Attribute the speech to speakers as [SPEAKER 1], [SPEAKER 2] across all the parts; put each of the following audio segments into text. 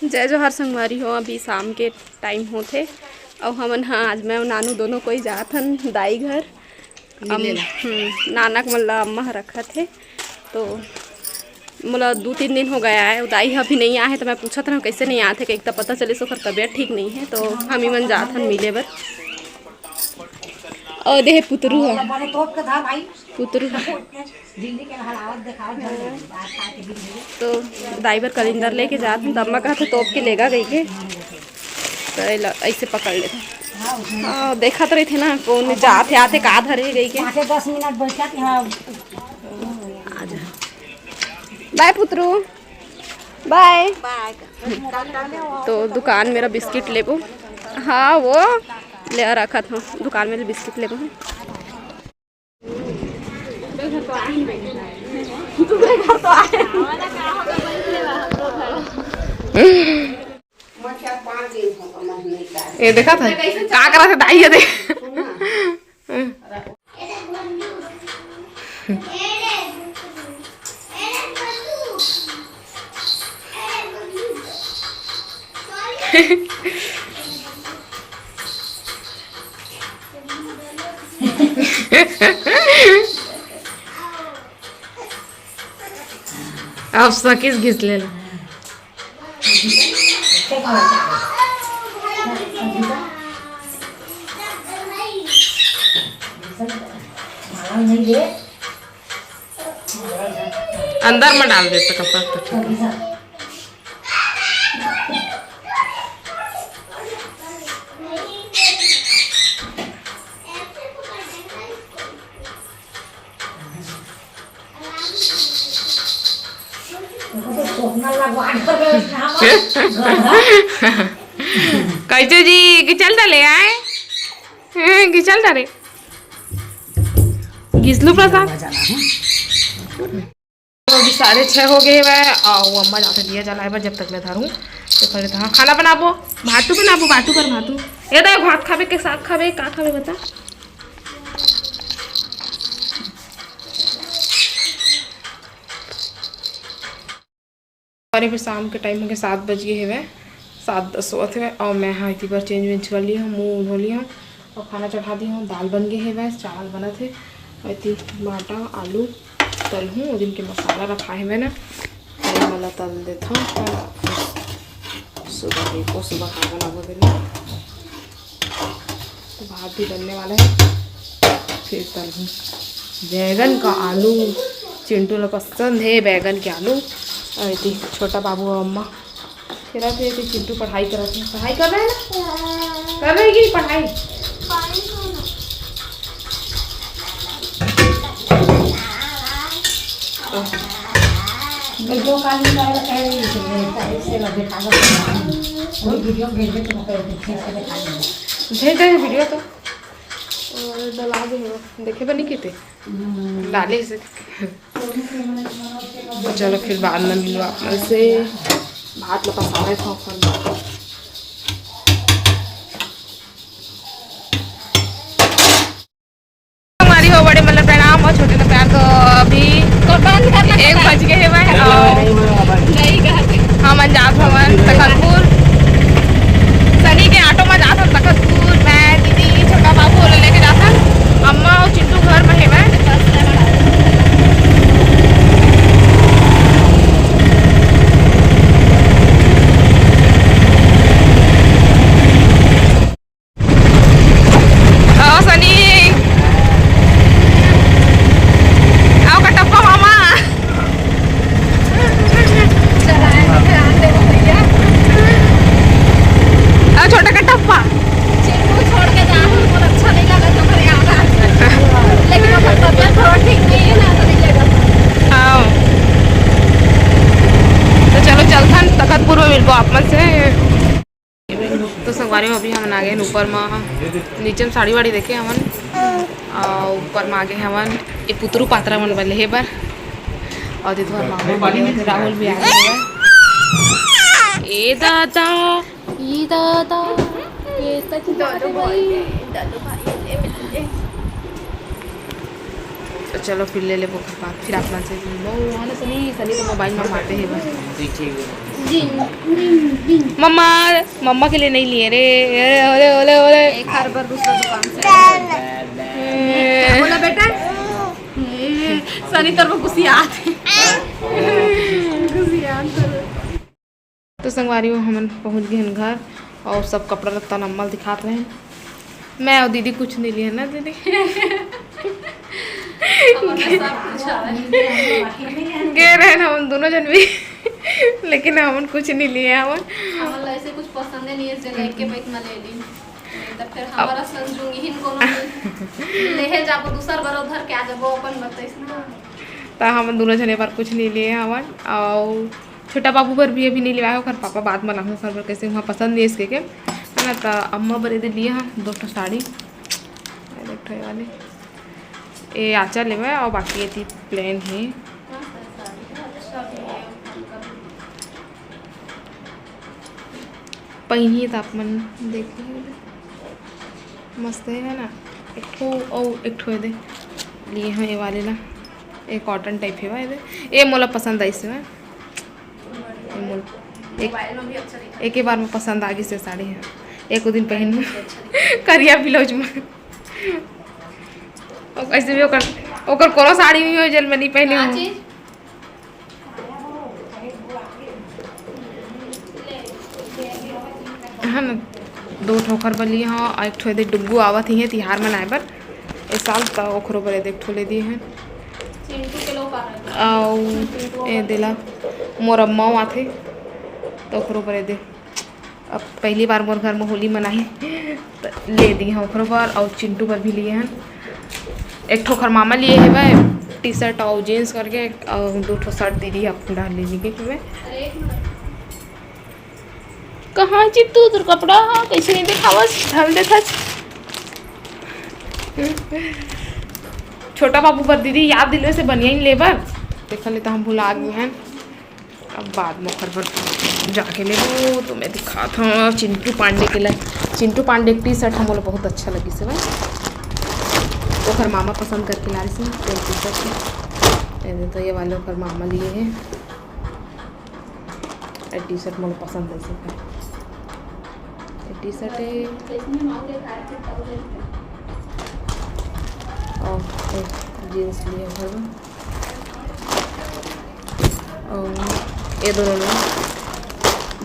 [SPEAKER 1] जय जोहार संगवारी हो। अभी शाम के टाइम होते और हमन हाँ आज मैं नानू दोनों कोई जात हन दाई घर। नानक मल्ला अम्मा रखा थे तो मोला 2-3 दिन हो गया है। दाई अभी नहीं आए तो मैं पूछा था कैसे नहीं आते कि एक तो पता चले सो तबीयत ठीक नहीं है तो हम ही मन जात हन मिले बर। और देह पुतरू है पुतरू तो दाई बर कलिंदर लेके जाते हैं तो अम्मा कहते तोप के लेगा गई के तो ऐसे पकड़ लेते। हाँ देखा तो रही थे ना कौन जाते आते का धरे गई के
[SPEAKER 2] 10 मिनट बैठा
[SPEAKER 1] बाय पुतरू बाय। तो दुकान मेरा बिस्किट लेबो। हाँ वो ले रखा था दुकान में बिस्किट लेबो। ये देखा था का करा था दाई दे अब सकीस घिसलेला अंदर में डाल देता कपड़ा तो ठीक है। कैसे जी गिचल डाले आए गिचल डाले घिसलू प्रसाद अभी 6:30 हो गए वह और अम्मा जाते दिया जलाए पर जब तक मैं धरूँ तो करे हाँ खाना बनाबो भातू बनाबो भातू कर भातू ये तो भात खावे के साग खावे का खावे बता। फिर शाम के टाइम हो गए 7 बज गए है वह 7-10 होते हुए और मैं हाँ इतनी बार चेंज वेंज कर ली हूँ मुँह धो लिया और खाना चढ़ा दी हूँ। दाल बन गई है वह चावल बना थे इतनी टमाटा आलू तल हूँ और दिन के मसाला रखा है मैंने वाला तल देता हूँ सुबह को सुबह खा बना देना तो भात भी बनने वाला है। फिर तल हूँ बैगन का आलू चिंटू ने पसंद है बैगन के आलू और इतनी छोटा बाबू और अम्मा फिर आते थे चिंटू पढ़ाई कर रहे हैं। पढ़ाई कर रहे हैं ना कर रहे की पढ़ाई
[SPEAKER 2] वीडियो कॉलिंग वीडियो भेज
[SPEAKER 1] दे वीडियो तो डला दे देखे बनी किते डाले से। चलो फिर बाद में मिलो आप से भात लगा सारे था हमारी हो बड़े मतलब प्रणाम और छोटे तो प्यार तो अभी 1 बज गए हैं हम जात भवन तखतपुर सनी के ऑटो में जाता तखतपुर मैं दीदी छोटा बाबू लेके जाता अम्मा और चिंटू घर में है मैं तो संगवारी में अभी हम आ गए ऊपर में नीचे में साड़ी वाड़ी देखे हमन ऊपर में आगे हमन ये पुतरू पात्रा मन वाले है बार और राहुल भी आ गए ए दादा ये दादा ये दादू भाई तो चलो फिर ले ले वो बात फिर अपना से वो ना सनी सनी तो मोबाइल में मारते हैं बस मम्मा मम्मा के लिए नहीं लिए रे अरे अरे अरे अरे
[SPEAKER 3] एक हर बार दूसरा दुकान से बोला बेटा सनी तरफ गुसियात
[SPEAKER 1] तो संगवारी हो हम पहुँच गए हैं घर और सब कपड़ा लत्ता नम्मल दिखाते हैं मैं और दीदी कुछ नहीं लिए ना दीदी गे रहे ना हम दोनों जन भी लेकिन हम कुछ नहीं लिए हम
[SPEAKER 3] ऐसे कुछ पसंद नहीं है लेके पैक में ले ली तब फिर हमारा संजूंगी हिन कोनो लेहे जाबो दूसर बार उधर के आ जाबो अपन बताइस ना
[SPEAKER 1] तो हम दोनों जने पर कुछ नहीं लिए हवन और छोटा बाबू पर भी अभी नहीं लिया कर पापा बाद में लाऊँ कर कैसे वहाँ पसंद नहीं इसके के है ना। तो अम्मा बड़े दे लिए हम 2 साड़ी देखो वाले ये आचा लेवा और बाकी ये थी प्लेन है पहनी तापमान देख मस्त है ना एक ठो और एक ठो दे लिए हैं ये वाले ना ये कॉटन टाइप है ये ये मोला पसंद आई से एक ही बार में पसंद आ गई से साड़ी है एक दिन पहन करिया ब्लाउज में ऐसे भी ओकर कोनो साड़ी नहीं हो जल में नहीं पहने हो है ना 2 ठोकर बली हाँ एक ठो दे डुग्गू आवत ही है तिहार मनाए बर इस साल तो ओखरो बड़े देख ठो ले दिए हैं और ए दिला मोर अम्मा आथे तो ओखरो बड़े दे अब पहली बार मोर घर में होली मनाई तो ले दी हैं ओखरो पर और चिंटू पर भी लिए हैं एक ठोकर मामा लिए है भाई टी-शर्ट और जीन्स करके और 2 ठो शर्ट दीदी आपको डाल लीजिए कि मैं कहाँ चित्तू तुर कपड़ा हाँ कैसे नहीं दिखावस हम देखा छोटा बाबू पर दीदी याद दिलवे से बनिया ही लेबर देखा ले तो हम भुला गए हैं अब बाद में ओखर पर जाके ले वो तो मैं दिखा था चिंटू पांडे के लिए चिंटू पांडे की टी-शर्ट हम लोग बहुत अच्छा लगी से भाई ओखर मामा पसंद करके ला रही टी-शर्ट तो ये वाले ओखर मामा लिए हैं टी-शर्ट मुझे पसंद है से टी-शर्ट है और जीन्स लिए घर में और ये दोनों में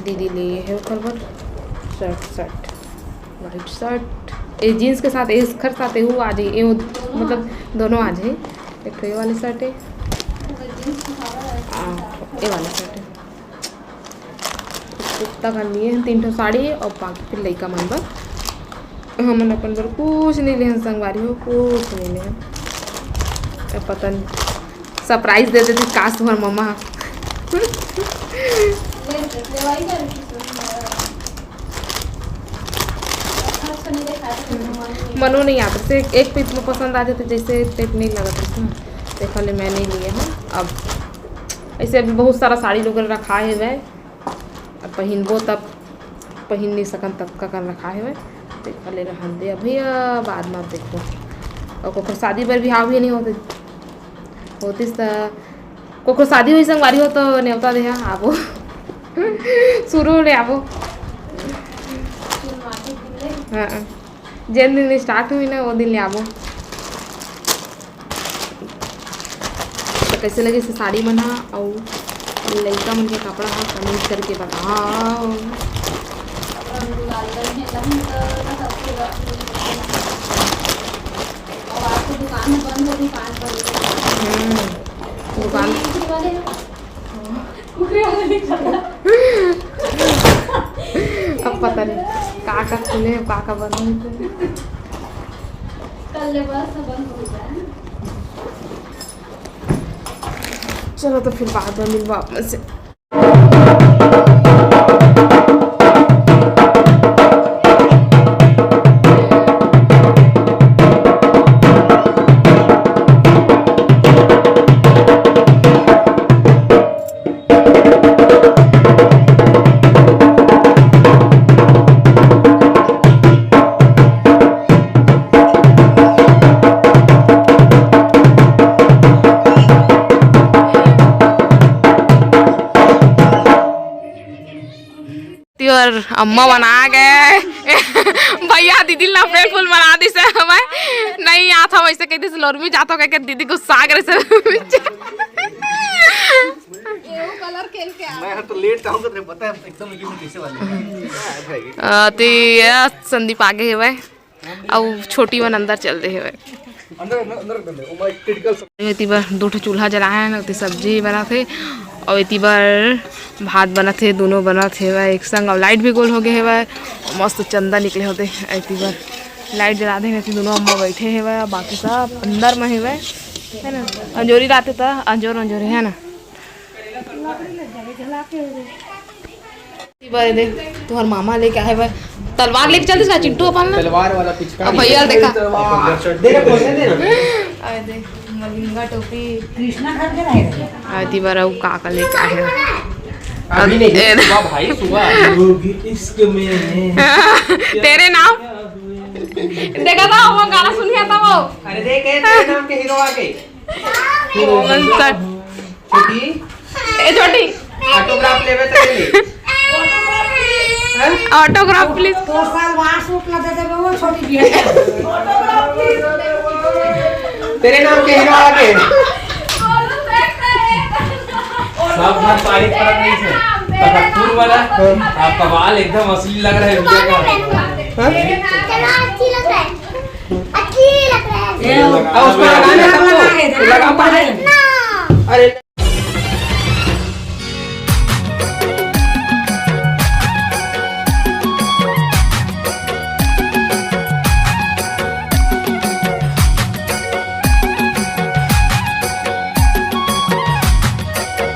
[SPEAKER 1] दीदी लिए है ऊपर पर शर्ट वाइट शर्ट ये जीन्स के साथ इसके साथ ये आ जाए ये मतलब दोनों आ जाए एक ये वाली शर्ट है ये वाली शर्ट है कुत्ता का लिए हैं 3 ठो साड़ी और बाकी फिर लड़का मन पर हमन अपन पर कुछ नहीं ले संगवारी हो कुछ नहीं ले पता नहीं सरप्राइज दे देती काश तुम्हार मम्मा मनो नहीं आता से एक पीस में पसंद आ जाते जैसे टेप नहीं लगा देखा ले मैं नहीं लिए हैं अब ऐसे अभी बहुत सारा साड़ी लोग रखा है वह अब पहनबो तब पहन नहीं सकन तब का कर रखा है वह देखा ले रहा दे भैया बाद में देखो और को शादी पर भी हाँ भी नहीं होती को शादी हुई संगवारी हो तो न्योता दे आबो शुरू ले आबो हाँ जिन दिन स्टार्ट हुई ना वो दिन ले आबो तो कैसे लगे से साड़ी बना और लड़का मन के कपड़ा हाँ कमीज करके बताओ दुकान अब पता नहीं का खुले का बंद चलो तो फिर बाद में मिलवा आप में से। तोर अम्मा बना गए भैया दीदी ना अप्रैल फूल बना दी से हमें नहीं आता वैसे कहती से लोर में जाता कह के दीदी गुस्सा करे से
[SPEAKER 3] कलर खेल के
[SPEAKER 4] मैं तो लेट आऊंगा तेरे पता है एकदम ये कैसे वाले
[SPEAKER 1] तो ये संदीप आगे है भाई अब छोटी वन अंदर चल रही है भाई
[SPEAKER 4] अंदर अंदर कर दे ओ माय क्रिटिकल
[SPEAKER 1] इतनी बार 2 चूल्हा जलाए हैं ना तो सब्जी बना थे और इतनी बार भात बना थे दोनों बना थे भाई एक संग और लाइट भी गोल हो गए है भाई मस्त चंदा निकले होते इतनी बार लाइट जला दे दोनों अम्मा बैठे हैं भाई बाकी सब अंदर में है भाई है ना अंजोरी रात था अंजोरी है ना दे तुम्हार मामा लेके आए भाई तलवार लेके चलते इसका चिंटू अपन
[SPEAKER 4] तलवार वाला पिचकारी
[SPEAKER 1] भैया देखा
[SPEAKER 4] दे
[SPEAKER 1] आए दे मलिंगा टोपी
[SPEAKER 2] कृष्णा घर के रहेगा
[SPEAKER 1] आती बार अब काका लेके आए हैं
[SPEAKER 4] अभी नहीं सुबह भाई सुबह इश्क में
[SPEAKER 1] तेरे नाम देखा था वो गाना सुन गया था वो
[SPEAKER 4] अरे देख तेरे नाम के हीरो आ गए छोटी
[SPEAKER 1] ए छोटी
[SPEAKER 4] ऑटोग्राफ लेवे तो ले
[SPEAKER 1] ऑटोग्राफ प्लीज
[SPEAKER 2] तो साल वहां सूट ना दे देबे वो छोटी बिया
[SPEAKER 4] तेरे नाम के हीरो आ गए सब बात तारीफ कर रही है तखतपुर वाला आपका बाल एकदम असली लग रहा है भैया का
[SPEAKER 5] अच्छी लग रहा है अच्छी लग रहा है
[SPEAKER 4] उसको लगाना है सबको लगा पा अरे